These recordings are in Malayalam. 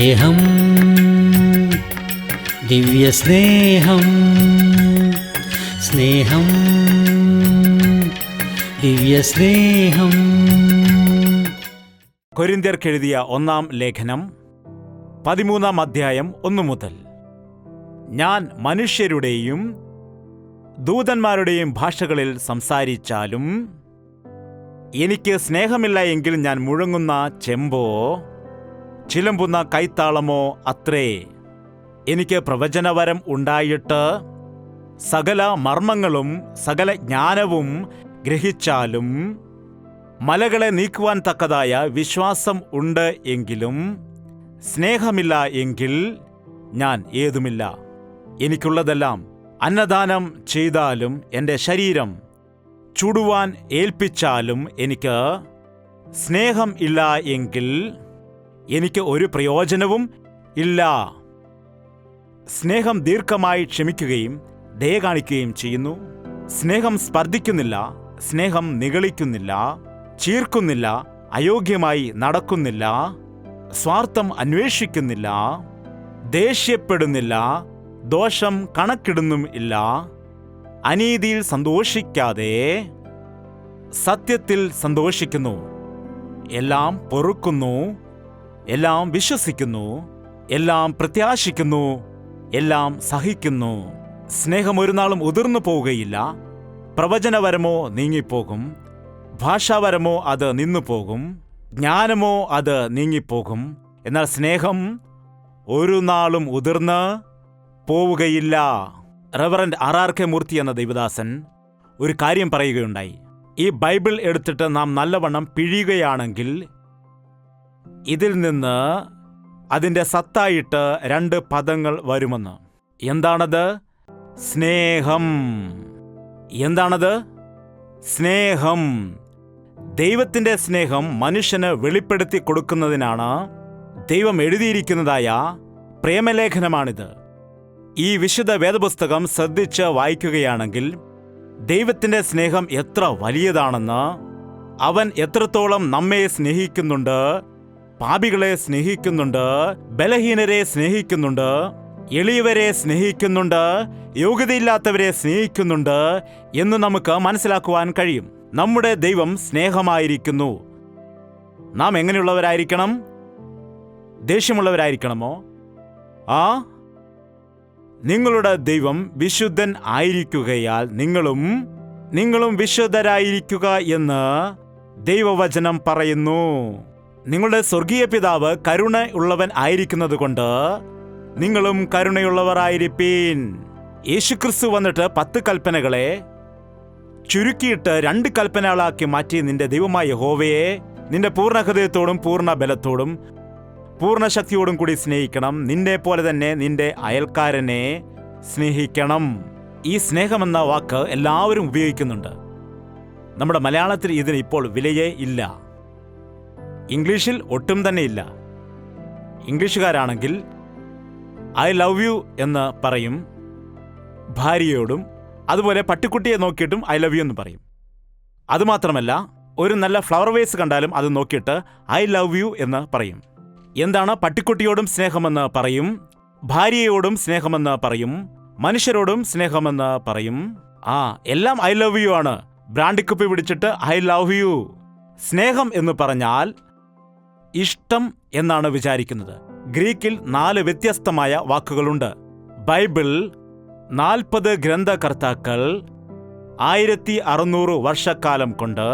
സ്നേഹം, ദിവ്യസ്നേഹം, സ്നേഹം, ദിവ്യസ്നേഹം. കൊരിന്ത്യർക്കെഴുതിയ 1-ാം ലേഖനം 13-ാം അധ്യായം 1 മുതൽ. ഞാൻ മനുഷ്യരുടെയും ദൂതന്മാരുടെയും ഭാഷകളിൽ സംസാരിച്ചാലും എനിക്ക് സ്നേഹമില്ല എങ്കിൽ ഞാൻ മുഴങ്ങുന്ന ചെമ്പോ ചിലമ്പുന്ന കൈത്താളമോ അത്രേ. എനിക്ക് പ്രവചനവരം ഉണ്ടായിട്ട് സകല മർമ്മങ്ങളും സകല ജ്ഞാനവും ഗ്രഹിച്ചാലും മലകളെ നീക്കുവാൻ തക്കതായ വിശ്വാസം ഉണ്ട് എങ്കിലും സ്നേഹമില്ല എങ്കിൽ ഞാൻ ഏതുമില്ല. എനിക്കുള്ളതെല്ലാം അന്നദാനം ചെയ്താലും എൻ്റെ ശരീരം ചുടുവാൻ ഏൽപ്പിച്ചാലും എനിക്ക് സ്നേഹം ഇല്ല എങ്കിൽ എനിക്ക് ഒരു പ്രയോജനവും ഇല്ല. സ്നേഹം ദീർഘമായി ക്ഷമിക്കുകയും ദയ കാണിക്കുകയും ചെയ്യുന്നു. സ്നേഹം സ്പർദ്ധിക്കുന്നില്ല, സ്നേഹം നിഗളിക്കുന്നില്ല, ചീർക്കുന്നില്ല, അയോഗ്യമായി നടക്കുന്നില്ല, സ്വാർത്ഥം അന്വേഷിക്കുന്നില്ല, ദേഷ്യപ്പെടുന്നില്ല, ദോഷം കണക്കിടുന്നും ഇല്ല, അനീതിയിൽ സന്തോഷിക്കാതെ സത്യത്തിൽ സന്തോഷിക്കുന്നു, എല്ലാം പൊറുക്കുന്നു, എല്ലാം വിശ്വസിക്കുന്നു, എല്ലാം പ്രത്യാശിക്കുന്നു, എല്ലാം സഹിക്കുന്നു. സ്നേഹം ഒരു നാളും ഉതിർന്നു പോവുകയില്ല. പ്രവചനവരമോ നീങ്ങിപ്പോകും, ഭാഷാവരമോ അത് നിന്നുപോകും, ജ്ഞാനമോ അത് നീങ്ങിപ്പോകും. എന്നാൽ സ്നേഹം ഒരു നാളും ഉതിർന്ന് പോവുകയില്ല. Reverend R.R.K. മൂർത്തി എന്ന ദൈവദാസൻ ഒരു കാര്യം പറയുകയുണ്ടായി. ഈ ബൈബിൾ എടുത്തിട്ട് നാം നല്ലവണ്ണം പിഴിയുകയാണെങ്കിൽ ഇതിൽ നിന്ന് അതിൻ്റെ സത്തായിട്ട് 2 പദങ്ങൾ വരുമെന്ന്. എന്താണത്? സ്നേഹം. എന്താണത്? സ്നേഹം. ദൈവത്തിൻ്റെ സ്നേഹം മനുഷ്യന് വെളിപ്പെടുത്തി കൊടുക്കുന്നതിനാണ് ദൈവം എഴുതിയിരിക്കുന്നതായ പ്രേമലേഖനമാണിത്. ഈ വിശുദ്ധ വേദപുസ്തകം ശ്രദ്ധിച്ച് വായിക്കുകയാണെങ്കിൽ ദൈവത്തിൻ്റെ സ്നേഹം എത്ര വലിയതാണെന്ന്, അവൻ എത്രത്തോളം നമ്മെ സ്നേഹിക്കുന്നുണ്ട്, പാപികളെ സ്നേഹിക്കുന്നുണ്ട്, ബലഹീനരെ സ്നേഹിക്കുന്നുണ്ട്, എളിയവരെ സ്നേഹിക്കുന്നുണ്ട്, യോഗ്യതയില്ലാത്തവരെ സ്നേഹിക്കുന്നുണ്ട് എന്ന് നമുക്ക് മനസ്സിലാക്കുവാൻ കഴിയും. നമ്മുടെ ദൈവം സ്നേഹമായിരിക്കുന്നു. നാം എങ്ങനെയുള്ളവരായിരിക്കണം? ദേഷ്യമുള്ളവരായിരിക്കണമോ? നിങ്ങളുടെ ദൈവം വിശുദ്ധൻ ആയിരിക്കുകയാൽ നിങ്ങളും വിശുദ്ധരായിരിക്കുക എന്ന് ദൈവവചനം പറയുന്നു. നിങ്ങളുടെ സ്വർഗീയ പിതാവ് കരുണ ഉള്ളവൻ ആയിരിക്കുന്നതുകൊണ്ട് നിങ്ങളും കരുണയുള്ളവരായിരിപ്പീൻ. യേശുക്രിസ്തു വന്നിട്ട് 10 കൽപ്പനകളെ ചുരുക്കിയിട്ട് 2 കൽപ്പനകളാക്കി മാറ്റി നിന്റെ ദൈവമായ യഹോവയെ നിന്റെ പൂർണ്ണ ഹൃദയത്തോടും പൂർണ്ണ ബലത്തോടും പൂർണ്ണ ശക്തിയോടും കൂടി സ്നേഹിക്കണം, നിന്നെ പോലെ തന്നെ നിന്റെ അയൽക്കാരനെ സ്നേഹിക്കണം. ഈ സ്നേഹമെന്ന വാക്ക് എല്ലാവരും ഉപയോഗിക്കുന്നുണ്ട്. നമ്മുടെ മലയാളത്തിൽ ഇതിന് ഇപ്പോൾ വിലയേ ഇല്ല. ഇംഗ്ലീഷിൽ ഒട്ടും തന്നെ ഇല്ല. ഇംഗ്ലീഷുകാരാണെങ്കിൽ ഐ ലവ് യു എന്ന് പറയും ഭാര്യയോടും. അതുപോലെ പട്ടിക്കുട്ടിയെ നോക്കിയിട്ടും ഐ ലവ് യു എന്ന് പറയും. അതുമാത്രമല്ല, ഒരു നല്ല ഫ്ലവർ വേസ് കണ്ടാലും അത് നോക്കിയിട്ട് ഐ ലവ് യു എന്ന് പറയും. എന്താണ്? പട്ടിക്കുട്ടിയോടും സ്നേഹമെന്ന് പറയും, ഭാര്യയോടും സ്നേഹമെന്ന് പറയും, മനുഷ്യരോടും സ്നേഹമെന്ന് പറയും. എല്ലാം ഐ ലവ് യു ആണ്. ബ്രാൻഡിക്കുപ്പി പിടിച്ചിട്ട് ഐ ലവ് യു. സ്നേഹം എന്ന് പറഞ്ഞാൽ ഇഷ്ടം എന്നാണ് വിചാരിക്കുന്നത്. ഗ്രീക്കിൽ 4 വ്യത്യസ്തമായ വാക്കുകളുണ്ട്. ബൈബിൾ 40 ഗ്രന്ഥകർത്താക്കൾ 1600 വർഷക്കാലം കൊണ്ട്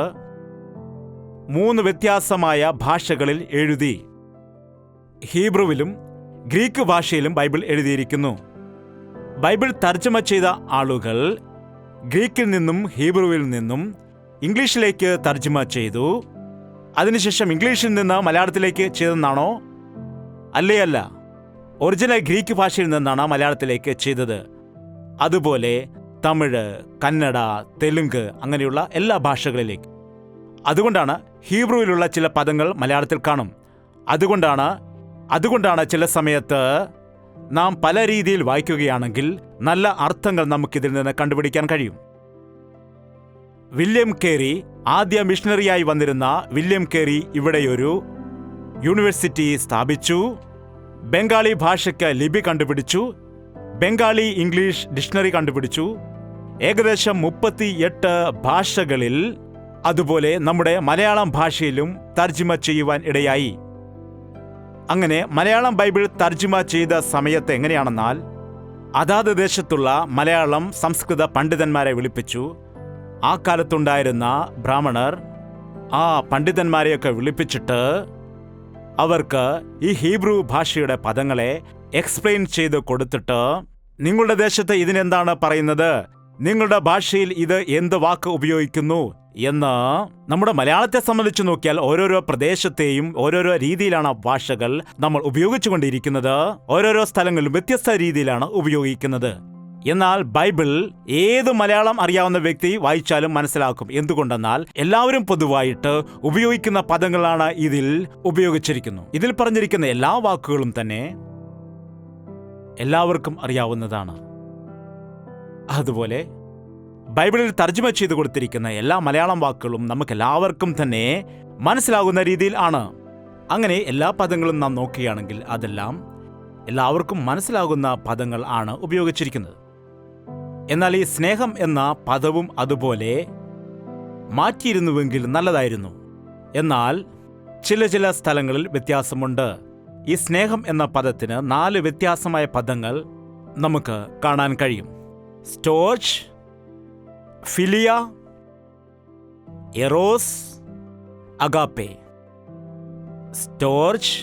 3 വ്യത്യാസമായ ഭാഷകളിൽ എഴുതി. ഹീബ്രുവിലും ഗ്രീക്ക് ഭാഷയിലും ബൈബിൾ എഴുതിയിരിക്കുന്നു. ബൈബിൾ തർജ്ജമ ചെയ്ത ആളുകൾ ഗ്രീക്കിൽ നിന്നും ഹീബ്രുവിൽ നിന്നും ഇംഗ്ലീഷിലേക്ക് തർജ്ജമ ചെയ്തു. അതിനുശേഷം ഇംഗ്ലീഷിൽ നിന്ന് മലയാളത്തിലേക്ക് ചെയ്തെന്നാണോ? അല്ല, ഒറിജിനൽ ഗ്രീക്ക് ഭാഷയിൽ നിന്നാണ് മലയാളത്തിലേക്ക് ചെയ്തത്. അതുപോലെ തമിഴ്, കന്നഡ, തെലുങ്ക് അങ്ങനെയുള്ള എല്ലാ ഭാഷകളിലേക്ക്. അതുകൊണ്ടാണ് ഹീബ്രുവിലുള്ള ചില പദങ്ങൾ മലയാളത്തിൽ കാണും. അതുകൊണ്ടാണ് ചില സമയത്ത് നാം പല രീതിയിൽ വായിക്കുകയാണെങ്കിൽ നല്ല അർത്ഥങ്ങൾ നമുക്കിതിൽ നിന്ന് കണ്ടുപിടിക്കാൻ കഴിയും. വില്യം കേരി, ആദ്യ മിഷണറിയായി വന്നിരുന്ന വില്യം കേരി ഇവിടെയൊരു യൂണിവേഴ്സിറ്റി സ്ഥാപിച്ചു. ബംഗാളി ഭാഷയ്ക്ക് ലിപി കണ്ടുപിടിച്ചു. ബംഗാളി ഇംഗ്ലീഷ് ഡിക്ഷണറി കണ്ടുപിടിച്ചു. ഏകദേശം 38 ഭാഷകളിൽ, അതുപോലെ നമ്മുടെ മലയാളം ഭാഷയിലും തർജിമ ചെയ്യുവാൻ ഇടയായി. അങ്ങനെ മലയാളം ബൈബിൾ തർജിമ ചെയ്ത സമയത്ത് എങ്ങനെയാണെന്നാൽ, അതാത് ദേശത്തുള്ള മലയാളം സംസ്കൃത പണ്ഡിതന്മാരെ വിളിപ്പിച്ചു. ആ കാലത്തുണ്ടായിരുന്ന ബ്രാഹ്മണർ ആ പണ്ഡിതന്മാരെയൊക്കെ വിളിപ്പിച്ചിട്ട് അവർക്ക് ഈ ഹീബ്രു ഭാഷയുടെ പദങ്ങളെ എക്സ്പ്ലെയിൻ ചെയ്ത് കൊടുത്തിട്ട്, നിങ്ങളുടെ ദേശത്ത് ഇതിനെന്താണ് പറയുന്നത്, നിങ്ങളുടെ ഭാഷയിൽ ഇത് എന്ത് വാക്ക് ഉപയോഗിക്കുന്നു എന്ന്. നമ്മുടെ മലയാളത്തെ സംബന്ധിച്ച് നോക്കിയാൽ ഓരോരോ പ്രദേശത്തെയും ഓരോരോ രീതിയിലാണ് ഭാഷകൾ നമ്മൾ ഉപയോഗിച്ചുകൊണ്ടിരിക്കുന്നത്. ഓരോരോ സ്ഥലങ്ങളിലും വ്യത്യസ്ത രീതിയിലാണ് ഉപയോഗിക്കുന്നത്. എന്നാൽ ബൈബിൾ ഏത് മലയാളം അറിയാവുന്ന വ്യക്തി വായിച്ചാലും മനസ്സിലാക്കും. എന്തുകൊണ്ടെന്നാൽ എല്ലാവരും പൊതുവായിട്ട് ഉപയോഗിക്കുന്ന പദങ്ങളാണ് ഇതിൽ ഉപയോഗിച്ചിരിക്കുന്നു. ഇതിൽ പറഞ്ഞിരിക്കുന്ന എല്ലാ വാക്കുകളും തന്നെ എല്ലാവർക്കും അറിയാവുന്നതാണ്. അതുപോലെ ബൈബിളിൽ തർജ്ജമ ചെയ്തു കൊടുത്തിരിക്കുന്ന എല്ലാ മലയാളം വാക്കുകളും നമുക്കെല്ലാവർക്കും തന്നെ മനസ്സിലാകുന്ന രീതിയിൽ ആണ്. അങ്ങനെ എല്ലാ പദങ്ങളും നാം നോക്കുകയാണെങ്കിൽ അതെല്ലാം എല്ലാവർക്കും മനസ്സിലാകുന്ന പദങ്ങൾ ആണ് ഉപയോഗിച്ചിരിക്കുന്നത്. എന്നാൽ ഈ സ്നേഹം എന്ന പദവും അതുപോലെ മാറ്റിയിരുന്നുവെങ്കിൽ നല്ലതായിരുന്നു. എന്നാൽ ചില സ്ഥലങ്ങളിൽ വ്യത്യാസമുണ്ട്. ഈ സ്നേഹം എന്ന പദത്തിന് 4 വ്യത്യാസമായ പദങ്ങൾ നമുക്ക് കാണാൻ കഴിയും. Storge, philia, eros, agape. Storge,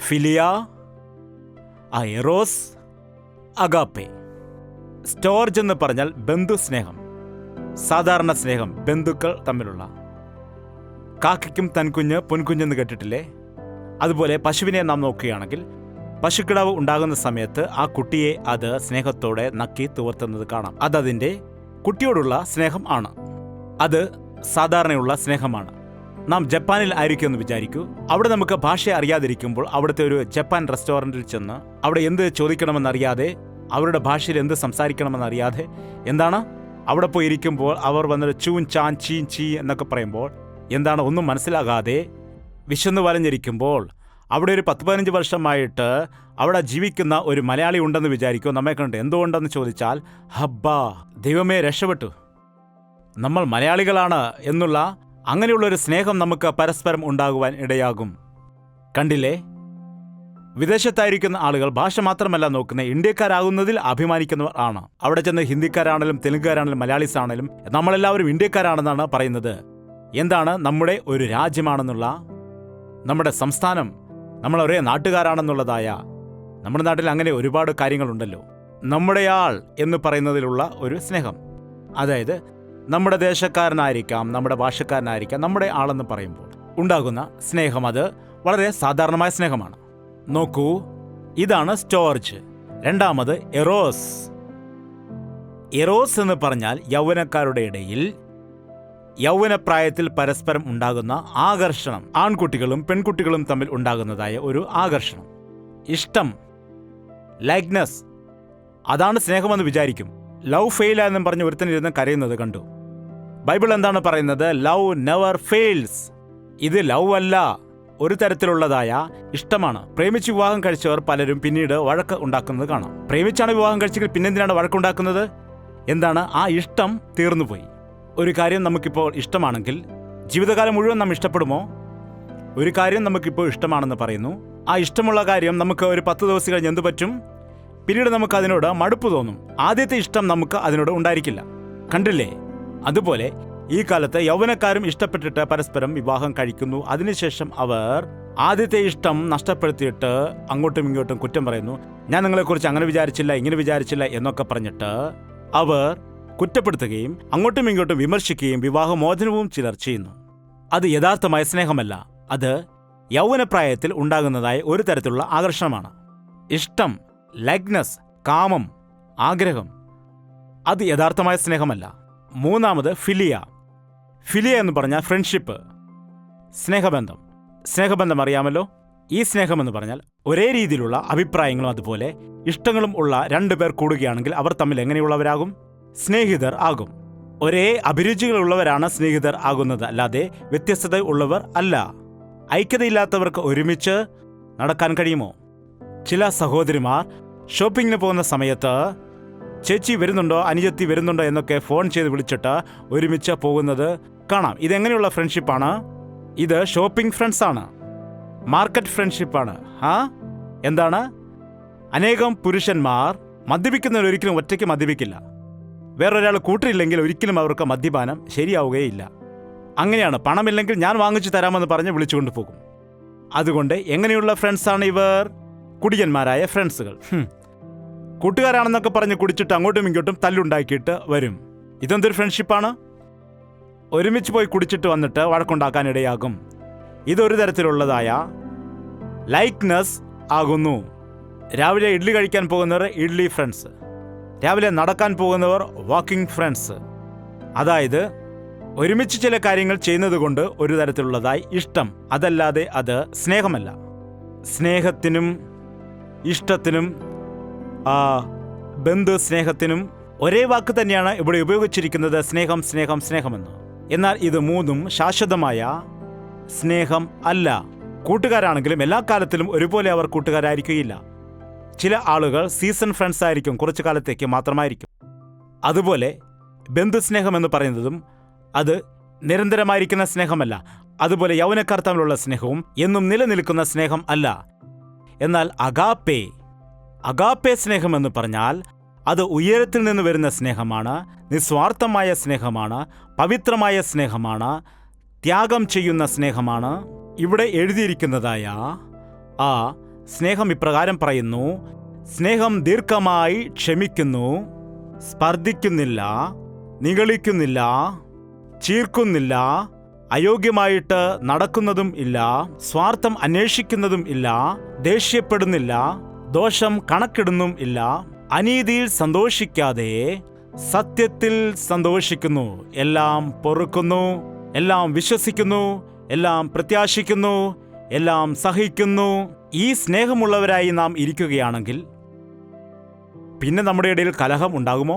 philia, eros, agape. Storge എന്ന് പറഞ്ഞാൽ ബന്ധു സ്നേഹം, സാധാരണ സ്നേഹം, ബന്ധുക്കൾ തമ്മിലുള്ള. കാക്കയ്ക്കും തൻകുഞ്ഞ് പൊൻകുഞ്ഞെന്ന് കേട്ടിട്ടില്ലേ? അതുപോലെ പശുവിനെ നാം നോക്കുകയാണെങ്കിൽ, പശുക്കിടാവ് ഉണ്ടാകുന്ന സമയത്ത് ആ കുട്ടിയെ അത് സ്നേഹത്തോടെ നക്കി തുവർത്തുന്നത് കാണാം. അതതിൻ്റെ കുട്ടിയോടുള്ള സ്നേഹം ആണ്. അത് സാധാരണയുള്ള സ്നേഹമാണ്. നാം ജപ്പാനിൽ ആയിരിക്കുമെന്ന് വിചാരിക്കൂ. അവിടെ നമുക്ക് ഭാഷ അറിയാതിരിക്കുമ്പോൾ അവിടുത്തെ ഒരു ജപ്പാൻ റെസ്റ്റോറൻറ്റിൽ ചെന്ന് അവിടെ എന്ത് ചോദിക്കണമെന്നറിയാതെ, അവരുടെ ഭാഷയിൽ എന്ത് സംസാരിക്കണമെന്നറിയാതെ, എന്താണ് അവിടെ പോയി ഇരിക്കുമ്പോൾ അവർ വന്നിട്ട് ചൂൻ ചാൻ ചീൻ ചീ എന്നൊക്കെ പറയുമ്പോൾ എന്താണ് ഒന്നും മനസ്സിലാകാതെ വിശന്നു വലഞ്ഞിരിക്കുമ്പോൾ, അവിടെ ഒരു 10-15 വർഷമായിട്ട് അവിടെ ജീവിക്കുന്ന ഒരു മലയാളി ഉണ്ടെന്ന് വിചാരിക്കും. നമ്മെ കണ്ട് എന്തുകൊണ്ടെന്ന് ചോദിച്ചാൽ, ഹബ്ബാ ദൈവമേ രക്ഷപ്പെട്ടു, നമ്മൾ മലയാളികളാണ് എന്നുള്ള അങ്ങനെയുള്ളൊരു സ്നേഹം നമുക്ക് പരസ്പരം ഉണ്ടാകുവാൻ ഇടയാകും. കണ്ടില്ലേ? വിദേശത്തായിരിക്കുന്ന ആളുകൾ ഭാഷ മാത്രമല്ല നോക്കുന്നത്, ഇന്ത്യക്കാരാകുന്നതിൽ അഭിമാനിക്കുന്നവർ ആണ്. അവിടെ ചെന്ന് ഹിന്ദിക്കാരാണെങ്കിലും തെലുങ്കുകാരാണെങ്കിലും മലയാളീസ് ആണെങ്കിലും നമ്മളെല്ലാവരും ഇന്ത്യക്കാരാണെന്നാണ് പറയുന്നത്. എന്താണ് നമ്മുടെ ഒരു രാജ്യമാണെന്നുള്ള, നമ്മുടെ സംസ്ഥാനം, നമ്മൾ ഒരേ നാട്ടുകാരാണെന്നുള്ളതായ, നമ്മുടെ നാട്ടിൽ അങ്ങനെ ഒരുപാട് കാര്യങ്ങളുണ്ടല്ലോ. നമ്മുടെയാൾ എന്ന് പറയുന്നതിലുള്ള ഒരു സ്നേഹം, അതായത് നമ്മുടെ ദേശക്കാരനായിരിക്കാം, നമ്മുടെ ഭാഷക്കാരനായിരിക്കാം, നമ്മുടെ ആളെന്ന് പറയുമ്പോൾ ഉണ്ടാകുന്ന സ്നേഹം, അത് വളരെ സാധാരണമായ സ്നേഹമാണ്. നോക്കൂ, ഇതാണ് സ്റ്റോർജ്. രണ്ടാമത് എറോസ്. എറോസ് എന്ന് പറഞ്ഞാൽ യൗവനക്കാരുടെ ഇടയിൽ യൗവനപ്രായത്തിൽ പരസ്പരം ഉണ്ടാകുന്ന ആകർഷണം, ആൺകുട്ടികളും പെൺകുട്ടികളും തമ്മിൽ ഉണ്ടാകുന്നതായ ഒരു ആകർഷണം, ഇഷ്ടം, ലൈക്നെസ്. അതാണ് സ്നേഹമെന്ന് വിചാരിക്കും. ലവ് ഫെയിൽ എന്നും പറഞ്ഞ് ഒരുത്തനിരുന്ന് കരയുന്നത് കണ്ടു. ബൈബിൾ എന്താണ് പറയുന്നത്? Love never fails. ഇത് ലവ് അല്ല, ഒരു തരത്തിലുള്ളതായ ഇഷ്ടമാണ്. പ്രേമിച്ച് വിവാഹം കഴിച്ചവർ പലരും പിന്നീട് വഴക്ക് ഉണ്ടാക്കുന്നത് കാണാം. പ്രേമിച്ചാണ് വിവാഹം കഴിച്ചെങ്കിൽ പിന്നെന്തിനാണ് വഴക്കുണ്ടാക്കുന്നത്? എന്താണ്? ആ ഇഷ്ടം തീർന്നുപോയി. ഒരു കാര്യം നമുക്കിപ്പോൾ ഇഷ്ടമാണെങ്കിൽ ജീവിതകാലം മുഴുവൻ നാം ഇഷ്ടപ്പെടുമോ? ഒരു കാര്യം നമുക്കിപ്പോൾ ഇഷ്ടമാണെന്ന് പറയുന്നു. ആ ഇഷ്ടമുള്ള കാര്യം നമുക്ക് ഒരു 10 ദിവസം കഴിഞ്ഞ് എന്തു പറ്റും? പിന്നീട് നമുക്ക് അതിനോട് മടുപ്പ് തോന്നും. ആദ്യത്തെ ഇഷ്ടം നമുക്ക് അതിനോട് ഉണ്ടായിരിക്കില്ല. കണ്ടില്ലേ? അതുപോലെ ഈ കാലത്ത് യൗവനക്കാരും ഇഷ്ടപ്പെട്ടിട്ട് പരസ്പരം വിവാഹം കഴിക്കുന്നു. അതിനുശേഷം അവർ ആദ്യത്തെ ഇഷ്ടം നഷ്ടപ്പെടുത്തിയിട്ട് അങ്ങോട്ടും ഇങ്ങോട്ടും കുറ്റം പറയുന്നു. ഞാൻ നിങ്ങളെക്കുറിച്ച് അങ്ങനെ വിചാരിച്ചില്ല, ഇങ്ങനെ വിചാരിച്ചില്ല എന്നൊക്കെ പറഞ്ഞിട്ട് അവർ കുറ്റപ്പെടുത്തുകയും അങ്ങോട്ടും ഇങ്ങോട്ടും വിമർശിക്കുകയും വിവാഹമോചനവും ചിലർ ചെയ്യുന്നു. അത് യഥാർത്ഥമായ സ്നേഹമല്ല. അത് യൗവനപ്രായത്തിൽ ഉണ്ടാകുന്നതായ ഒരു തരത്തിലുള്ള ആകർഷണമാണ്. ഇഷ്ടം, ലഗ്നസ്, കാമം, ആഗ്രഹം, അത് യഥാർത്ഥമായ സ്നേഹമല്ല. മൂന്നാമത് ഫിലിയ. ഫിലിയ എന്ന് പറഞ്ഞാൽ ഫ്രണ്ട്ഷിപ്പ്, സ്നേഹബന്ധം. സ്നേഹബന്ധം അറിയാമല്ലോ. ഈ സ്നേഹമെന്ന് പറഞ്ഞാൽ ഒരേ രീതിയിലുള്ള അഭിപ്രായങ്ങളും അതുപോലെ ഇഷ്ടങ്ങളും ഉള്ള 2 പേർ കൂടുകയാണെങ്കിൽ അവർ തമ്മിൽ എങ്ങനെയുള്ളവരാകും? സ്നേഹിതർ ആകും. ഒരേ അഭിരുചികളുള്ളവരാണ് സ്നേഹിതർ ആകുന്നത്, അല്ലാതെ വ്യത്യസ്തത ഉള്ളവർ അല്ല. ഐക്യതയില്ലാത്തവർക്ക് ഒരുമിച്ച് നടക്കാൻ കഴിയുമോ? ചില സഹോദരിമാർ ഷോപ്പിങ്ങിന് പോകുന്ന സമയത്ത് ചേച്ചി വരുന്നുണ്ടോ, അനുജത്തി വരുന്നുണ്ടോ എന്നൊക്കെ ഫോൺ ചെയ്ത് വിളിച്ചിട്ട് ഒരുമിച്ച് പോകുന്നത് കാണാം. ഇതെങ്ങനെയുള്ള ഫ്രണ്ട്ഷിപ്പാണ്? ഇത് ഷോപ്പിംഗ് ഫ്രണ്ട്സാണ്, മാർക്കറ്റ് ഫ്രണ്ട്ഷിപ്പാണ്. എന്താണ്? അനേകം പുരുഷന്മാർ മദ്യപിക്കുന്നവർ ഒരിക്കലും ഒറ്റയ്ക്ക് മദ്യപിക്കില്ല. വേറൊരാൾ കൂട്ടിയില്ലെങ്കിൽ ഒരിക്കലും അവർക്ക് മദ്യപാനം ശരിയാവുകയില്ല. അങ്ങനെയാണ്. പണമില്ലെങ്കിൽ ഞാൻ വാങ്ങിച്ചു തരാമെന്ന് പറഞ്ഞ് വിളിച്ചുകൊണ്ട് പോകും. അതുകൊണ്ട് എങ്ങനെയുള്ള ഫ്രണ്ട്സാണ് ഇവർ? കുടിയന്മാരായ ഫ്രണ്ട്സുകൾ. കൂട്ടുകാരാണെന്നൊക്കെ പറഞ്ഞ് കുടിച്ചിട്ട് അങ്ങോട്ടും ഇങ്ങോട്ടും തല്ലുണ്ടാക്കിയിട്ട് വരും. ഇതെന്തൊരു ഫ്രണ്ട്ഷിപ്പാണ്? ഒരുമിച്ച് പോയി കുടിച്ചിട്ട് വന്നിട്ട് വഴക്കുണ്ടാക്കാനിടയാകും. ഇതൊരു തരത്തിലുള്ളതായ ലൈക്ക്നെസ് ആകുന്നു. രാവിലെ ഇഡ്ഡലി കഴിക്കാൻ പോകുന്നവർ ഇഡ്ഡലി ഫ്രണ്ട്സ്, രാവിലെ നടക്കാൻ പോകുന്നവർ വാക്കിംഗ് ഫ്രണ്ട്സ്. അതായത് ഒരുമിച്ച് ചില കാര്യങ്ങൾ ചെയ്യുന്നത് കൊണ്ട് ഒരു തരത്തിലുള്ളതായി ഇഷ്ടം, അതല്ലാതെ അത് സ്നേഹമല്ല. സ്നേഹത്തിനും ഇഷ്ടത്തിനും ബന്ധു സ്നേഹത്തിനും ഒരേ വാക്ക് തന്നെയാണ് ഇവിടെ ഉപയോഗിച്ചിരിക്കുന്നത്, സ്നേഹം സ്നേഹം സ്നേഹമെന്ന്. എന്നാൽ ഇത് മൂന്നും ശാശ്വതമായ സ്നേഹം അല്ല. കൂട്ടുകാരാണെങ്കിലും എല്ലാ കാലത്തിലും ഒരുപോലെ അവർ കൂട്ടുകാരായിരിക്കുകയില്ല. ചില ആളുകൾ സീസൺ ഫ്രണ്ട്സ് ആയിരിക്കും, കുറച്ചു കാലത്തേക്ക് മാത്രമായിരിക്കും. അതുപോലെ ബന്ധുസ്നേഹം എന്ന് പറയുന്നതും അത് നിരന്തരമായിരിക്കുന്ന സ്നേഹമല്ല. അതുപോലെ യൗവനക്കാർ തമ്മിലുള്ള സ്നേഹവും എന്നും നിലനിൽക്കുന്ന സ്നേഹം അല്ല. എന്നാൽ അഗാപ്പെ സ്നേഹം എന്ന് പറഞ്ഞാൽ അത് ഉയരത്തിൽ നിന്ന് വരുന്ന സ്നേഹമാണ്, നിസ്വാർത്ഥമായ സ്നേഹമാണ്, പവിത്രമായ സ്നേഹമാണ്, ത്യാഗം ചെയ്യുന്ന സ്നേഹമാണ്. ഇവിടെ എഴുതിയിരിക്കുന്നതായ ആ സ്നേഹം ഇപ്രകാരം പറയുന്നു: സ്നേഹം ദീർഘമായി ക്ഷമിക്കുന്നു, സ്പർദ്ധിക്കുന്നില്ല, നിഗളിക്കുന്നില്ല, ചീർക്കുന്നില്ല, അയോഗ്യമായിട്ട് നടക്കുന്നതും ഇല്ല, സ്വാർത്ഥം അന്വേഷിക്കുന്നതും ഇല്ല, ദേഷ്യപ്പെടുന്നില്ല, ദോഷം കണക്കിടുന്നും ഇല്ല, അനീതിയിൽ സന്തോഷിക്കാതെ സത്യത്തിൽ സന്തോഷിക്കുന്നു, എല്ലാം പൊറുക്കുന്നു, എല്ലാം വിശ്വസിക്കുന്നു, എല്ലാം പ്രത്യാശിക്കുന്നു, എല്ലാം സഹിക്കുന്നു. ഈ സ്നേഹമുള്ളവരായി നാം ഇരിക്കുകയാണെങ്കിൽ പിന്നെ നമ്മുടെ ഇടയിൽ കലഹം ഉണ്ടാകുമോ?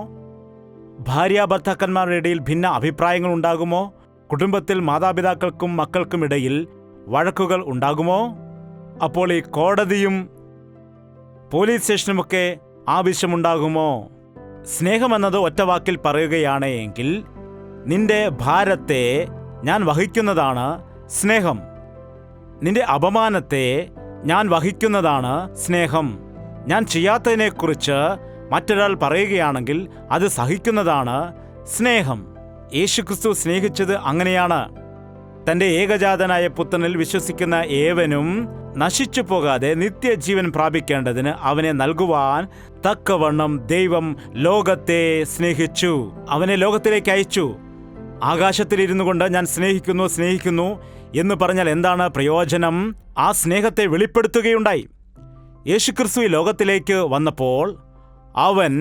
ഭാര്യ ഭർത്താക്കന്മാരുടെ ഇടയിൽ ഭിന്ന അഭിപ്രായങ്ങൾ ഉണ്ടാകുമോ? കുടുംബത്തിൽ മാതാപിതാക്കൾക്കും മക്കൾക്കും ഇടയിൽ വഴക്കുകൾ ഉണ്ടാകുമോ? അപ്പോൾ ഈ കോടതിയും പോലീസ് സ്റ്റേഷനുമൊക്കെ ആവശ്യമുണ്ടാകുമോ? സ്നേഹമെന്നത് ഒറ്റ വാക്കിൽ പറയുകയാണ് എങ്കിൽ നിന്റെ ഭാരത്തെ ഞാൻ വഹിക്കുന്നതാണ് സ്നേഹം. നിന്റെ അപമാനത്തെ ഞാൻ വഹിക്കുന്നതാണ് സ്നേഹം. ഞാൻ ചെയ്യാത്തതിനെക്കുറിച്ച് മറ്റൊരാൾ പറയുകയാണെങ്കിൽ അത് സഹിക്കുന്നതാണ് സ്നേഹം. യേശുക്രിസ്തു സ്നേഹിച്ചത് അങ്ങനെയാണ്. തൻ്റെ ഏകജാതനായ പുത്രനിൽ വിശ്വസിക്കുന്ന ഏവനും നശിച്ചു പോകാതെ നിത്യജീവൻ പ്രാപിക്കേണ്ടതിന് അവനെ നൽകുവാൻ തക്കവണ്ണം ദൈവം ലോകത്തെ സ്നേഹിച്ചു. അവനെ ലോകത്തിലേക്ക് അയച്ചു. ആകാശത്തിലിരുന്നു കൊണ്ട് ഞാൻ സ്നേഹിക്കുന്നു എന്ന് പറഞ്ഞാൽ എന്താണ് പ്രയോജനം? ആ സ്നേഹത്തെ വെളിപ്പെടുത്തുകയുണ്ടായി. യേശുക്രിസ്തു ഈ ലോകത്തിലേക്ക് വന്നപ്പോൾ അവൻ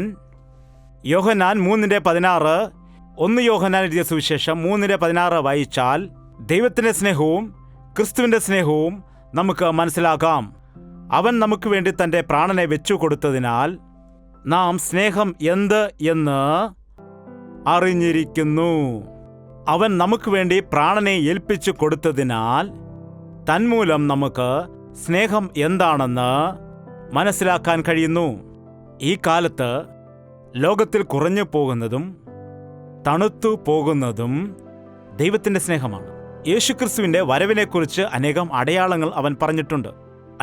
യോഹന്നാൻ 3:16, 1 യോഹന്നാൻ എഴുതിയ സുവിശേഷം 3:16 വായിച്ചാൽ ദൈവത്തിൻ്റെ സ്നേഹവും ക്രിസ്തുവിൻ്റെ സ്നേഹവും നമുക്ക് മനസ്സിലാക്കാം. അവൻ നമുക്ക് വേണ്ടി തൻ്റെ പ്രാണനെ വെച്ചു കൊടുത്തതിനാൽ നാം സ്നേഹം എന്ത് എന്ന് അറിഞ്ഞിരിക്കുന്നു. അവൻ നമുക്ക് വേണ്ടി പ്രാണനെ ഏൽപ്പിച്ചു കൊടുത്തതിനാൽ തന്മൂലം നമുക്ക് സ്നേഹം എന്താണെന്ന് മനസ്സിലാക്കാൻ കഴിയുന്നു. ഈ കാലത്ത് ലോകത്തിൽ കുറഞ്ഞു പോകുന്നതും തണുത്തു പോകുന്നതും ദൈവത്തിൻ്റെ സ്നേഹമാണ്. യേശുക്രിസ്തുവിൻ്റെ വരവിനെക്കുറിച്ച് അനേകം അടയാളങ്ങൾ അവൻ പറഞ്ഞിട്ടുണ്ട്.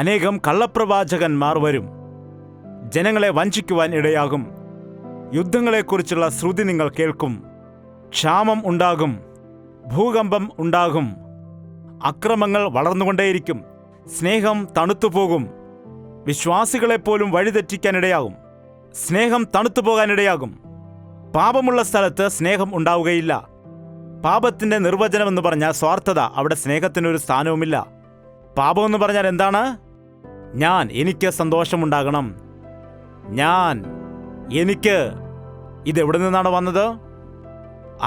അനേകം കള്ളപ്രവാചകന്മാർ വരും, ജനങ്ങളെ വഞ്ചിക്കുവാൻ ഇടയാകും. യുദ്ധങ്ങളെക്കുറിച്ചുള്ള ശ്രുതി നിങ്ങൾ കേൾക്കും. ക്ഷാമം ഉണ്ടാകും, ഭൂകമ്പം ഉണ്ടാകും, അക്രമങ്ങൾ വളർന്നുകൊണ്ടേയിരിക്കും, സ്നേഹം തണുത്തുപോകും, വിശ്വാസികളെപ്പോലും വഴിതെറ്റിക്കാനിടയാകും, സ്നേഹം തണുത്തുപോകാനിടയാകും. പാപമുള്ള സ്ഥലത്ത് സ്നേഹം ഉണ്ടാവുകയില്ല. പാപത്തിൻ്റെ നിർവചനം എന്ന് പറഞ്ഞാൽ സ്വാർത്ഥത. അവിടെ സ്നേഹത്തിനൊരു സ്ഥാനവുമില്ല. പാപമെന്ന് പറഞ്ഞാൽ എന്താണ്? എനിക്ക് സന്തോഷമുണ്ടാകണം, എനിക്ക്. ഇതെവിടെ നിന്നാണ് വന്നത്?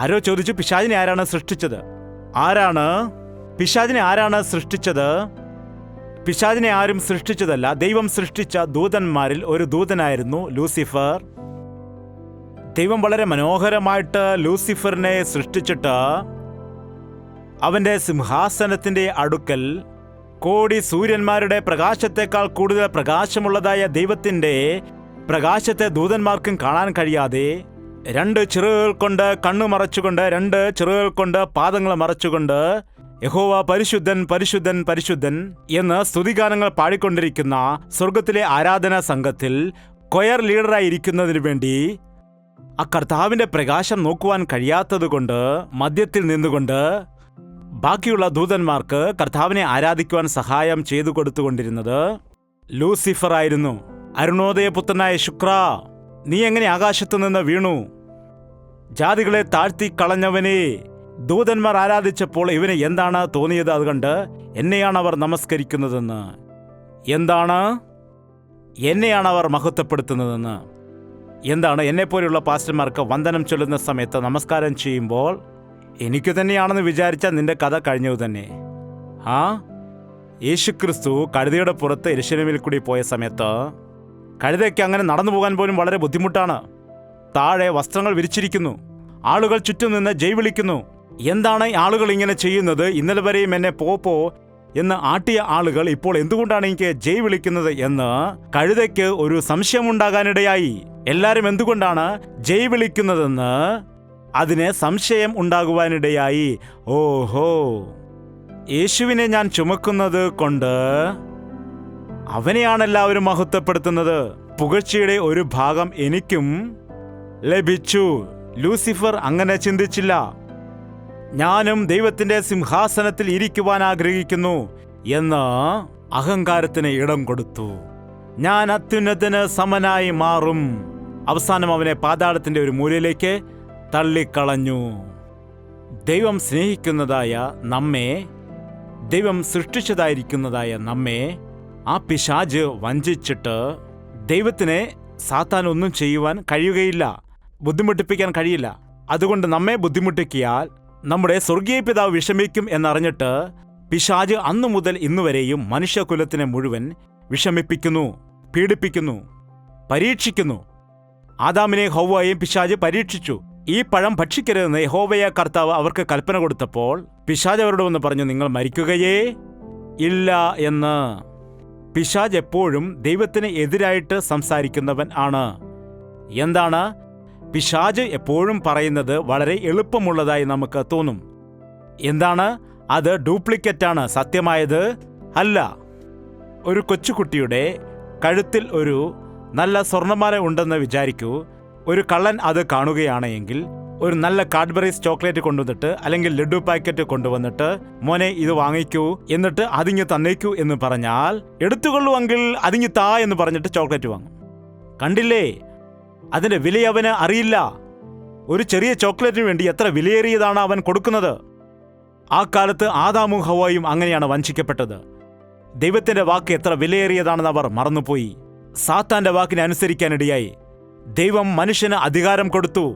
ആരോ ചോദിച്ചു, പിശാചിനെ ആരാണ് സൃഷ്ടിച്ചത്? പിശാചിനെ ആരാണ് സൃഷ്ടിച്ചത്? പിശാചിനെ ആരും സൃഷ്ടിച്ചതല്ല. ദൈവം സൃഷ്ടിച്ച ദൂതന്മാരിൽ ഒരു ദൂതനായിരുന്നു ലൂസിഫർ. ദൈവം വളരെ മനോഹരമായിട്ട് ലൂസിഫറിനെ സൃഷ്ടിച്ചിട്ട് അവൻ്റെ സിംഹാസനത്തിൻ്റെ അടുക്കൽ കോടി സൂര്യന്മാരുടെ പ്രകാശത്തെക്കാൾ കൂടുതൽ പ്രകാശമുള്ളതായ ദൈവത്തിൻ്റെ പ്രകാശത്തെ ദൂതന്മാർക്കും കാണാൻ കഴിയാതെ 2 ചിറകുകൾ കൊണ്ട് കണ്ണു മറച്ചുകൊണ്ട് 2 ചിറകുകൾ കൊണ്ട് പാദങ്ങൾ മറച്ചുകൊണ്ട് യഹോവ പരിശുദ്ധൻ പരിശുദ്ധൻ പരിശുദ്ധൻ എന്ന് സ്തുതിഗാനങ്ങൾ പാടിക്കൊണ്ടിരിക്കുന്ന സ്വർഗത്തിലെ ആരാധനാ സംഘത്തിൽ കൊയർ ലീഡറായിരിക്കുന്നതിനു വേണ്ടി ആ കർത്താവിൻ്റെ പ്രകാശം നോക്കുവാൻ കഴിയാത്തതുകൊണ്ട് മധ്യത്തിൽ നിന്നുകൊണ്ട് ബാക്കിയുള്ള ദൂതന്മാർക്ക് കർത്താവിനെ ആരാധിക്കുവാൻ സഹായം ചെയ്തു കൊടുത്തുകൊണ്ടിരുന്നത് ലൂസിഫർ ആയിരുന്നു. അരുണോദയപുത്രനായ ശുക്ര, നീ എങ്ങനെ ആകാശത്തു നിന്ന് വീണു? ജാതികളെ താഴ്ത്തി കളഞ്ഞവനെ ദൂതന്മാർ ആരാധിച്ചപ്പോൾ ഇവന് എന്താണ് തോന്നിയത്? അതുകൊണ്ട് എന്നെയാണ് അവർ നമസ്കരിക്കുന്നതെന്ന്. എന്താണ്? എന്നെയാണ് അവർ മഹത്വപ്പെടുത്തുന്നതെന്ന്. എന്താണ്? എന്നെപ്പോലെയുള്ള പാസ്റ്റർമാർക്ക് വന്ദനം ചൊല്ലുന്ന സമയത്ത് നമസ്കാരം ചെയ്യുമ്പോൾ എനിക്ക് തന്നെയാണെന്ന് വിചാരിച്ചാൽ നിന്റെ കഥ കഴിഞ്ഞു തന്നെ. യേശുക്രിസ്തു കഴുതയുടെ പുറത്ത് യെരൂശലേമിൽ കൂടി പോയ സമയത്ത് കഴുതയ്ക്ക് അങ്ങനെ നടന്നു പോകാൻ പോലും വളരെ ബുദ്ധിമുട്ടാണ്. താഴെ വസ്ത്രങ്ങൾ വിരിച്ചിരിക്കുന്നു. ആളുകൾ ചുറ്റും നിന്ന് ജയ് വിളിക്കുന്നു. എന്താണ് ആളുകൾ ഇങ്ങനെ ചെയ്യുന്നത്? ഇന്നലെ വരെയും എന്നെ പോ എന്ന് ആട്ടിയ ആളുകൾ ഇപ്പോൾ എന്തുകൊണ്ടാണ് എനിക്ക് ജയ് വിളിക്കുന്നത് എന്ന് കഴുതയ്ക്ക് ഒരു സംശയമുണ്ടാകാനിടയായി. എല്ലാവരും എന്തുകൊണ്ടാണ് ജയ് വിളിക്കുന്നതെന്ന് അതിന് സംശയം ഉണ്ടാകുവാനിടയായി. ഓഹോ, യേശുവിനെ ഞാൻ ചുമക്കുന്നത് കൊണ്ട് അവനെയാണ് എല്ലാവരും മഹത്വപ്പെടുത്തുന്നത്. പുകഴ്ചയുടെ ഒരു ഭാഗം എനിക്കും ലഭിച്ചു. ലൂസിഫർ അങ്ങനെ ചിന്തിച്ചില്ല. ഞാനും ദൈവത്തിന്റെ സിംഹാസനത്തിൽ ഇരിക്കുവാൻ ആഗ്രഹിക്കുന്നു എന്ന് അഹങ്കാരത്തിന് ഇടം കൊടുത്തു. ഞാൻ അത്യുന്നതന് സമനായി മാറും. അവസാനം അവനെ പാതാളത്തിന്റെ ഒരു മൂലയിലേക്ക് തള്ളിക്കളഞ്ഞു. ദൈവം സ്നേഹിക്കുന്നതായ നമ്മെ, ദൈവം സൃഷ്ടിച്ചതായിരിക്കുന്നതായ നമ്മെ ആ പിശാച് വഞ്ചിച്ചിട്ട് ദൈവത്തിനെ സാത്താൻ ഒന്നും ചെയ്യുവാൻ കഴിയുകയില്ല, ബുദ്ധിമുട്ടിപ്പിക്കാൻ കഴിയില്ല. അതുകൊണ്ട് നമ്മെ ബുദ്ധിമുട്ടിക്കിയാൽ നമ്മുടെ സ്വർഗീയ പിതാവ് വിഷമിക്കും എന്നറിഞ്ഞിട്ട് പിശാച് അന്നു മുതൽ ഇന്നുവരെയും മനുഷ്യകുലത്തിനെ മുഴുവൻ വിഷമിപ്പിക്കുന്നു, പീഡിപ്പിക്കുന്നു, പരീക്ഷിക്കുന്നു. ആദാമിനെ ഹൗവയെയും പിശാച് പരീക്ഷിച്ചു. ഈ പഴം ഭക്ഷിക്കരുതെന്ന് യഹോവയായ കർത്താവ് അവർക്ക് കൽപ്പന കൊടുത്തപ്പോൾ പിശാച് അവരോട് വന്ന് പറഞ്ഞു, നിങ്ങൾ മരിക്കുകയേ ഇല്ല എന്ന്. പിശാച് എപ്പോഴും ദൈവത്തിന് എതിരായിട്ട് സംസാരിക്കുന്നവൻ ആണ്. എന്താണ്? പിശാച് എപ്പോഴും പറയുന്നത് വളരെ എളുപ്പമുള്ളതായി നമുക്ക് തോന്നും. എന്താണ്? അത് ഡ്യൂപ്ലിക്കേറ്റാണ്, സത്യമായത് അല്ല. ഒരു കൊച്ചുകുട്ടിയുടെ കഴുത്തിൽ ഒരു നല്ല സ്വർണ്ണമാല ഉണ്ടെന്ന് വിചാരിക്കൂ. ഒരു കള്ളൻ അത് കാണുകയാണെങ്കിൽ ഒരു നല്ല കാഡ്ബറീസ് ചോക്ലേറ്റ് കൊണ്ടുവന്നിട്ട് അല്ലെങ്കിൽ ലഡു പാക്കറ്റ് കൊണ്ടുവന്നിട്ട്, മോനെ ഇത് വാങ്ങിക്കൂ, എന്നിട്ട് അതിങ്ങ് തന്നേക്കൂ എന്ന് പറഞ്ഞാൽ, എടുത്തുകൊള്ളുവെങ്കിൽ അതിങ്ങ് താ എന്ന് പറഞ്ഞിട്ട് ചോക്ലേറ്റ് വാങ്ങും. കണ്ടില്ലേ? അതിന്റെ വില അവന് അറിയില്ല. ഒരു ചെറിയ ചോക്ലേറ്റിന് വേണ്ടി എത്ര വിലയേറിയതാണ് അവൻ കൊടുക്കുന്നത്. ആ കാലത്ത് ആദാമും ഹവ്വയും അങ്ങനെയാണ് വഞ്ചിക്കപ്പെട്ടത്. ദൈവത്തിന്റെ വാക്ക് എത്ര വിലയേറിയതാണെന്ന് അവർ മറന്നുപോയി. സാത്താന്റെ വാക്കിനെ അനുസരിക്കാനിടയായി. ദൈവം മനുഷ്യന് അധികാരം കൊടുത്തു.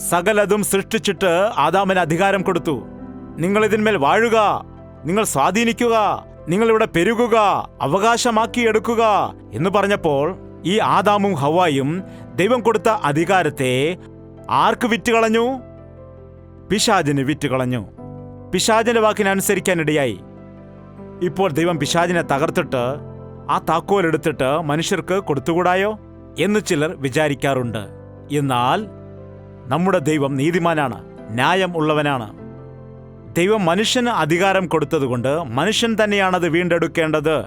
സകലതും സൃഷ്ടിച്ചിട്ട് ആദാമിന് അധികാരം കൊടുത്തു. നിങ്ങൾ ഇതിന്മേൽ വാഴുക, നിങ്ങൾ സ്വാധീനിക്കുക, നിങ്ങളിവിടെ പെരുകുക, അവകാശമാക്കിയെടുക്കുക എന്ന് പറഞ്ഞപ്പോൾ ഈ ആദാമും ഹവ്വയും ദൈവം കൊടുത്ത അധികാരത്തെ ആർക്ക് വിറ്റുകളഞ്ഞു? പിശാചിന് വിറ്റുകളഞ്ഞു. പിശാചിന്റെ വാക്കിനനുസരിക്കാനിടയായി. ഇപ്പോൾ ദൈവം പിശാചിനെ തകർത്തിട്ട് ആ താക്കോലെടുത്തിട്ട് മനുഷ്യർക്ക് കൊടുത്തുകൂടായോ എന്ന് ചിലർ വിചാരിക്കാറുണ്ട്. എന്നാൽ നമ്മുടെ ദൈവം നീതിമാനാണ്, ന്യായം ഉള്ളവനാണ്. ദൈവം മനുഷ്യന് അധികാരം കൊടുത്തതുകൊണ്ട് മനുഷ്യൻ തന്നെയാണത് വീണ്ടെടുക്കേണ്ടത്.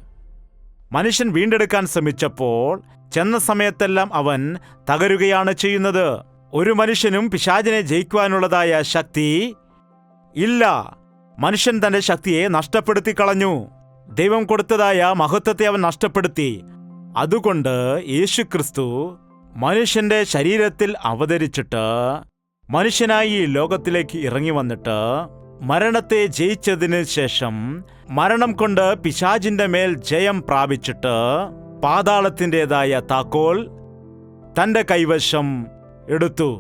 മനുഷ്യൻ വീണ്ടെടുക്കാൻ ശ്രമിച്ചപ്പോൾ ചെന്ന സമയത്തെല്ലാം അവൻ തകരുകയാണ് ചെയ്യുന്നത്. ഒരു മനുഷ്യനും പിശാചിനെ ജയിക്കുവാനുള്ളതായ ശക്തി ഇല്ല. മനുഷ്യൻ തന്റെ ശക്തിയെ നഷ്ടപ്പെടുത്തി കളഞ്ഞു. ദൈവം കൊടുത്തതായ മഹത്വത്തെ അവൻ നഷ്ടപ്പെടുത്തി. അതുകൊണ്ട് യേശുക്രിസ്തു മനുഷ്യന്റെ ശരീരത്തിൽ അവതരിച്ചിട്ട് മനുഷ്യനായി ഈ ലോകത്തിലേക്ക് ഇറങ്ങി വന്നിട്ട് മരണത്തെ ജയിച്ചതിന് ശേഷം മരണം കൊണ്ട് പിശാചിന്റെ മേൽ ജയം പ്രാപിച്ചിട്ട് പാതാളത്തിൻ്റെതായ താക്കോൽ തന്റെ കൈവശം എടുത്തു.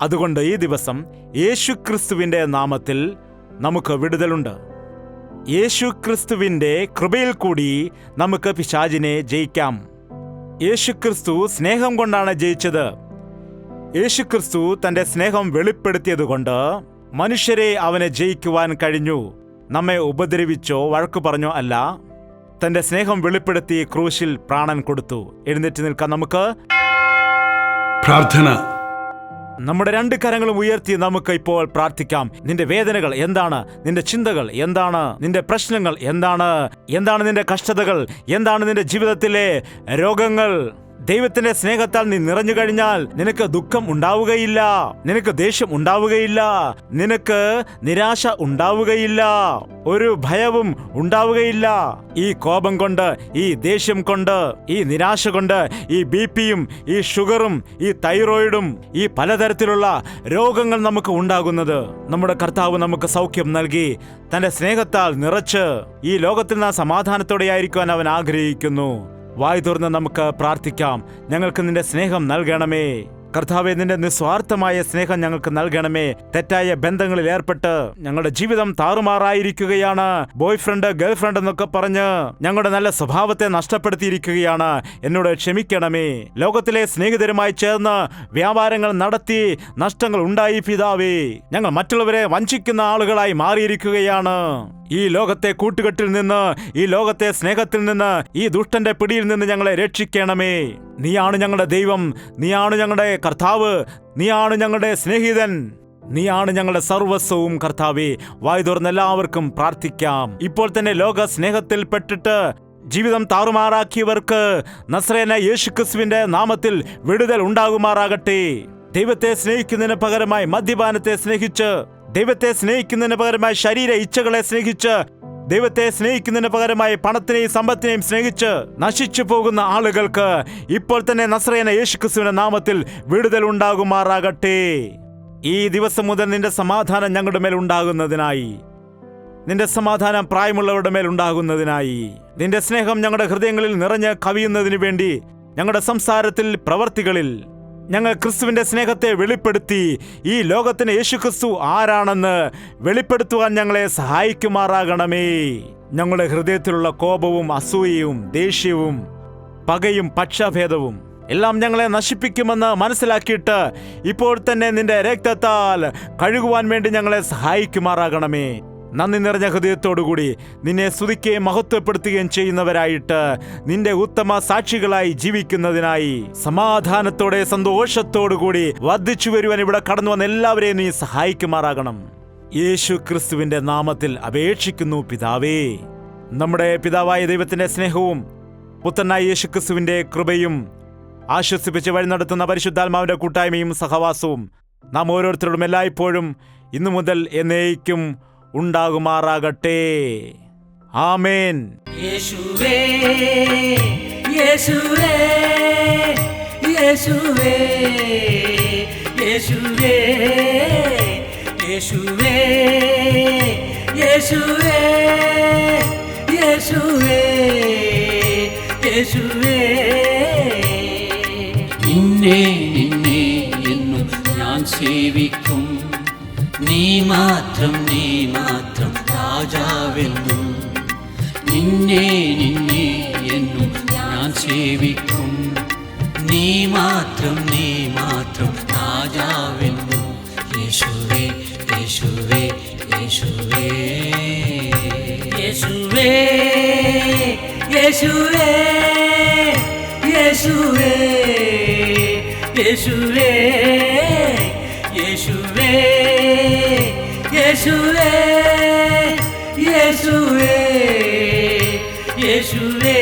അതുകൊണ്ട് ഈ ദിവസം യേശുക്രിസ്തുവിന്റെ നാമത്തിൽ നമുക്ക് വിടുതലുണ്ട്. യേശുക്രിസ്തുവിന്റെ കൃപയിൽ കൂടി നമുക്ക് പിശാചിനെ ജയിക്കാം. യേശുക്രിസ്തു സ്നേഹം കൊണ്ടാണ് ജയിച്ചത്. യേശുക്രിസ്തു തന്റെ സ്നേഹം വെളിപ്പെടുത്തിയതുകൊണ്ട് മനുഷ്യരെ അവനെ ജയിക്കുവാൻ കഴിഞ്ഞു. നമ്മെ ഉപദ്രവിച്ചോ വഴക്കു പറഞ്ഞോ അല്ല, തന്റെ സ്നേഹം വെളിപ്പെടുത്തി ക്രൂശിൽ പ്രാണൻ കൊടുത്തു. എഴുന്നേറ്റ് നിൽക്കാൻ നമുക്ക് പ്രാർത്ഥന. നമ്മുടെ രണ്ട് കരങ്ങളും ഉയർത്തി നമുക്ക് ഇപ്പോൾ പ്രാർത്ഥിക്കാം. നിന്റെ വേദനകൾ എന്താണ്? നിന്റെ ചിന്തകൾ എന്താണ്? നിന്റെ പ്രശ്നങ്ങൾ എന്താണ്? എന്താണ് നിന്റെ കഷ്ടതകൾ? എന്താണ് നിന്റെ ജീവിതത്തിലെ രോഗങ്ങൾ? ദൈവത്തിന്റെ സ്നേഹത്താൽ നീ നിറഞ്ഞു കഴിഞ്ഞാൽ നിനക്ക് ദുഃഖം ഉണ്ടാവുകയില്ല, നിനക്ക് ദേഷ്യം ഉണ്ടാവുകയില്ല, നിനക്ക് നിരാശ ഉണ്ടാവുകയില്ല, ഒരു ഭയവും ഉണ്ടാവുകയില്ല. ഈ കോപം കൊണ്ട്, ഈ ദേഷ്യം കൊണ്ട്, ഈ നിരാശ കൊണ്ട്, ഈ ബിപിയും ഈ ഷുഗറും ഈ തൈറോയിഡും ഈ പലതരത്തിലുള്ള രോഗങ്ങൾ നമുക്ക് ഉണ്ടാകുന്നത് നമ്മുടെ കർത്താവ് നമുക്ക് സൗഖ്യം നൽകി തന്റെ സ്നേഹത്താൽ നിറച്ച് ഈ ലോകത്തിൽ നാം സമാധാനത്തോടെ ആയിരിക്കുവാൻ അവൻ ആഗ്രഹിക്കുന്നു. വായ് തുറന്ന് നമുക്ക് പ്രാർത്ഥിക്കാം. ഞങ്ങൾക്ക് നിന്റെ സ്നേഹം നൽകണമേ കർത്താവേ, നിന്റെ നിസ്വാർത്ഥമായ സ്നേഹം ഞങ്ങൾക്ക് നൽകണമേ. തെറ്റായ ബന്ധങ്ങളിൽ ഏർപ്പെട്ട് ഞങ്ങളുടെ ജീവിതം താറുമാറായിരിക്കുകയാണ്. ബോയ് ഫ്രണ്ട്, ഗേൾ ഫ്രണ്ട് എന്നൊക്കെ പറഞ്ഞ് ഞങ്ങളുടെ നല്ല സ്വഭാവത്തെ നഷ്ടപ്പെടുത്തിയിരിക്കുകയാണ്. എന്നോട് ക്ഷമിക്കണമേ. ലോകത്തിലെ സ്നേഹിതരുമായി ചേർന്ന് വ്യാപാരങ്ങൾ നടത്തി നഷ്ടങ്ങൾ ഉണ്ടായി പിതാവേ. ഞങ്ങൾ മറ്റുള്ളവരെ വഞ്ചിക്കുന്ന ആളുകളായി മാറിയിരിക്കുകയാണ്. ഈ ലോകത്തെ കൂട്ടുകെട്ടിൽ നിന്ന്, ഈ ലോകത്തെ സ്നേഹത്തിൽ നിന്ന്, ഈ ദുഷ്ടന്റെ പിടിയിൽ നിന്ന് ഞങ്ങളെ രക്ഷിക്കണമേ. നീയാണ് ഞങ്ങളുടെ ദൈവം, നീയാണ് ഞങ്ങളുടെ കർത്താവ്, നീയാണ് ഞങ്ങളുടെ സ്നേഹിതൻ, നീയാണ് ഞങ്ങളുടെ സർവസ്വവും കർത്താവേ. വായ് തുറന്ന് എല്ലാവർക്കും പ്രാർത്ഥിക്കാം. ഇപ്പോൾ തന്നെ ലോക സ്നേഹത്തിൽ പെട്ടിട്ട് ജീവിതം താറുമാറാക്കിയവർക്ക് നസ്രേന യേശുക്രിസ്തുവിന്റെ നാമത്തിൽ വിടുതൽ ഉണ്ടാകുമാറാകട്ടെ. ദൈവത്തെ സ്നേഹിക്കുന്നതിന് പകരമായി മദ്യപാനത്തെ സ്നേഹിച്ച്, ദൈവത്തെ സ്നേഹിക്കുന്നതിന് പകരമായി ശരീര ഇച്ഛകളെ സ്നേഹിച്ച്, ദൈവത്തെ സ്നേഹിക്കുന്നതിന് പകരമായി പണത്തിനെയും സമ്പത്തിനെയും സ്നേഹിച്ച് നശിച്ചു പോകുന്ന ആളുകൾക്ക് ഇപ്പോൾ തന്നെ നസ്രയന യേശുക്രിസ്തുവിന്റെ നാമത്തിൽ വിടുതൽ ഉണ്ടാകുമാറാകട്ടെ. ഈ ദിവസം മുതൽ നിന്റെ സമാധാനം ഞങ്ങളുടെ മേൽ ഉണ്ടാകുന്നതിനായി, നിന്റെ സമാധാനം പ്രായമുള്ളവരുടെ മേൽ ഉണ്ടാകുന്നതിനായി, നിന്റെ സ്നേഹം ഞങ്ങളുടെ ഹൃദയങ്ങളിൽ നിറഞ്ഞ് കവിയുന്നതിനു വേണ്ടി ഞങ്ങളുടെ സംസാരത്തിൽ, പ്രവർത്തികളിൽ ഞങ്ങൾ ക്രിസ്തുവിന്റെ സ്നേഹത്തെ വെളിപ്പെടുത്തി ഈ ലോകത്തിന് യേശുക്രിസ്തു ആരാണെന്ന് വെളിപ്പെടുത്തുവാൻ ഞങ്ങളെ സഹായിക്കുമാറാകണമേ. ഞങ്ങളുടെ ഹൃദയത്തിലുള്ള കോപവും അസൂയയും ദേഷ്യവും പകയും പക്ഷഭേദവും എല്ലാം ഞങ്ങളെ നശിപ്പിക്കുമെന്ന് മനസ്സിലാക്കിയിട്ട് ഇപ്പോൾ തന്നെ നിന്റെ രക്തത്താൽ കഴുകുവാൻ വേണ്ടി ഞങ്ങളെ സഹായിക്കുമാറാകണമേ. നന്ദി നിറഞ്ഞ ഹൃദയത്തോടുകൂടി നിന്നെ സ്തുതിക്കുകയും മഹത്വപ്പെടുത്തുകയും ചെയ്യുന്നവരായിട്ട് നിന്റെ ഉത്തമ സാക്ഷികളായി ജീവിക്കുന്നതിനായി സമാധാനത്തോടെ സന്തോഷത്തോടുകൂടി വർദ്ധിച്ചു വരുവാൻ ഇവിടെ കടന്നു വന്ന എല്ലാവരെയും നീ സഹായിക്കുമാറാകണം. യേശു ക്രിസ്തുവിന്റെ നാമത്തിൽ അപേക്ഷിക്കുന്നു പിതാവേ. നമ്മുടെ പിതാവായ ദൈവത്തിന്റെ സ്നേഹവും പുത്രനായ യേശു ക്രിസ്തുവിന്റെ കൃപയും ആശ്വസിപ്പിച്ച് വഴി നടത്തുന്ന പരിശുദ്ധാത്മാവിന്റെ കൂട്ടായ്മയും സഹവാസവും നാം ഓരോരുത്തരോടും എല്ലായ്പ്പോഴും ഇന്നു മുതൽ എന്നേക്കും ഉണ്ടാകുമാറാകട്ടെ. ആമേൻ. യേശുവേ യേശുവേ യേശുവേ യേശുവേ യേശുവേ യേശുവേ യേശുവേ യേശുവേ നിന്നെ നിന്നെ എന്നും ഞാൻ സേവിക്കും. നീ മാത്രം രാജാവെന്നും. നിന്നെ നിന്നെ എന്നും ഞാൻ സേവിക്കും. നീ മാത്രം രാജാവെന്നും. യേശുവേ യേശുവേ യേശുവേ യേശുവേ യേശുവേ യേശുവേ യേശുവേ യേശുവേ യേശുവേ യേശുവേ യേശുവേ